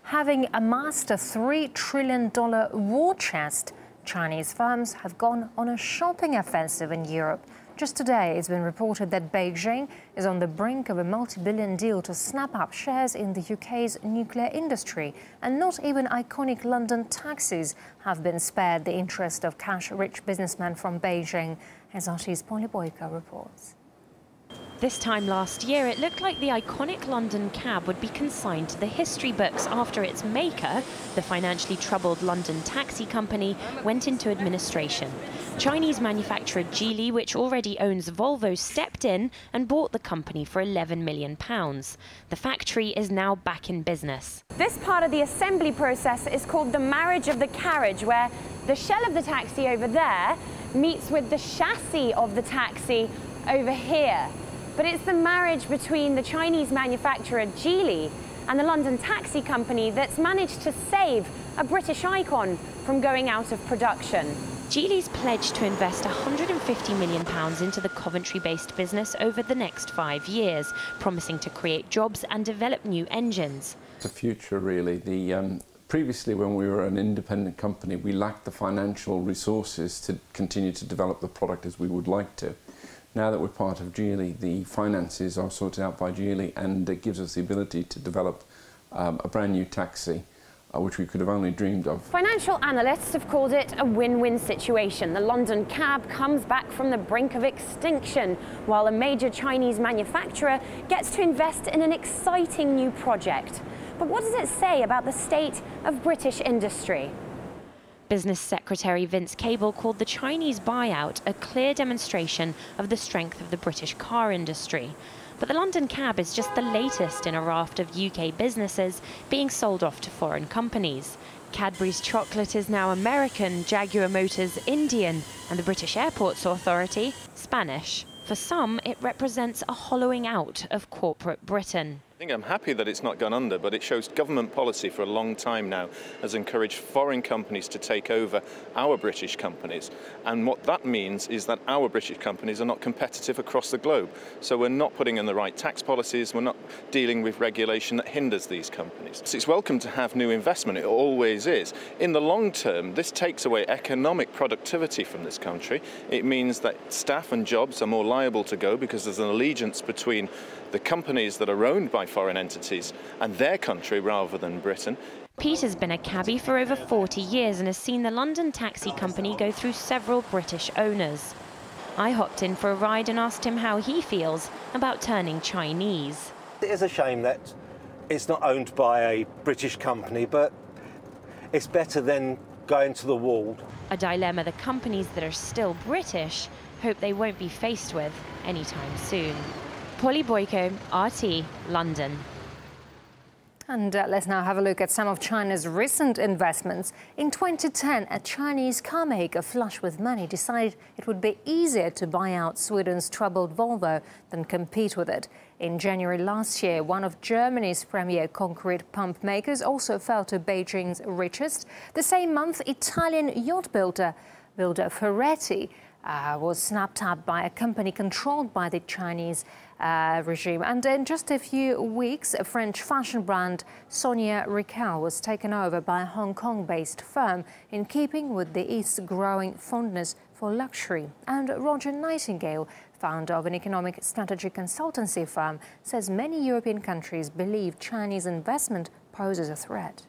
Having amassed a $3 trillion war chest, Chinese firms have gone on a shopping offensive in Europe. Just today, it's been reported that Beijing is on the brink of a multi-billion deal to snap up shares in the UK's nuclear industry. And not even iconic London taxis have been spared the interest of cash-rich businessmen from Beijing, as RT's Polly Boyko reports. This time last year, it looked like the iconic London cab would be consigned to the history books after its maker, the financially troubled London taxi company, went into administration. Chinese manufacturer Geely, which already owns Volvo, stepped in and bought the company for £11 million. The factory is now back in business. This part of the assembly process is called the marriage of the carriage, where the shell of the taxi over there meets with the chassis of the taxi over here. But it's the marriage between the Chinese manufacturer Geely and the London taxi company that's managed to save a British icon from going out of production. Geely's pledged to invest £150 million into the Coventry-based business over the next 5 years, promising to create jobs and develop new engines. The future, really. Previously, when we were an independent company, we lacked the financial resources to continue to develop the product as we would like to. Now that we're part of Geely, the finances are sorted out by Geely, and it gives us the ability to develop a brand new taxi, which we could have only dreamed of. Financial analysts have called it a win-win situation. The London cab comes back from the brink of extinction, while a major Chinese manufacturer gets to invest in an exciting new project. But what does it say about the state of British industry? Business Secretary Vince Cable called the Chinese buyout a clear demonstration of the strength of the British car industry. But the London cab is just the latest in a raft of UK businesses being sold off to foreign companies. Cadbury's chocolate is now American, Jaguar Motors Indian, and the British Airports Authority Spanish. For some, it represents a hollowing out of corporate Britain. I think I'm happy that it's not gone under, but it shows government policy for a long time now has encouraged foreign companies to take over our British companies. And what that means is that our British companies are not competitive across the globe. So we're not putting in the right tax policies, we're not dealing with regulation that hinders these companies. So it's welcome to have new investment, it always is. In the long term, this takes away economic productivity from this country. It means that staff and jobs are more liable to go because there's an allegiance between the companies that are owned by foreign entities and their country rather than Britain. Peter's been a cabbie for over 40 years and has seen the London taxi company go through several British owners. I hopped in for a ride and asked him how he feels about turning Chinese. It is a shame that it's not owned by a British company, but it's better than going to the wall. A dilemma the companies that are still British hope they won't be faced with anytime soon. Polly Boyko, RT, London. And let's now have a look at some of China's recent investments. In 2010, a Chinese car maker flush with money decided it would be easier to buy out Sweden's troubled Volvo than compete with it. In January last year, one of Germany's premier concrete pump makers also fell to Beijing's richest. The same month, Italian yacht builder Ferretti was snapped up by a company controlled by the Chinese regime. And in just a few weeks, a French fashion brand, Sonia Rykiel, was taken over by a Hong Kong-based firm in keeping with the East's growing fondness for luxury. And Roger Nightingale, founder of an economic strategy consultancy firm, says many European countries believe Chinese investment poses a threat.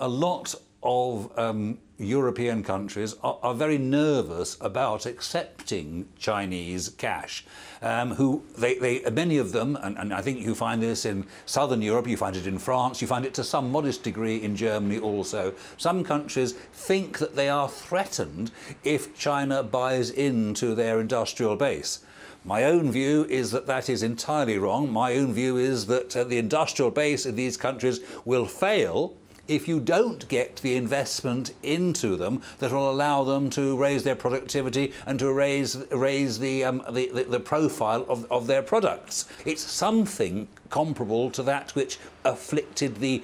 A lot of European countries are very nervous about accepting Chinese cash. Many of them, and I think you find this in southern Europe, you find it in France, you find it to some modest degree in Germany also. Some countries think that they are threatened if China buys into their industrial base. My own view is that that is entirely wrong. My own view is that the industrial base in these countries will fail if you don't get the investment into them that will allow them to raise their productivity and to raise the profile of their products. It's something comparable to that which afflicted the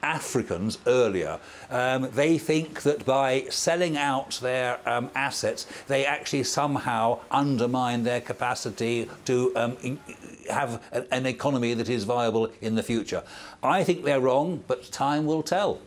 Africans earlier. They think that by selling out their assets, they actually somehow undermine their capacity to have an economy that is viable in the future. I think they're wrong, but time will tell.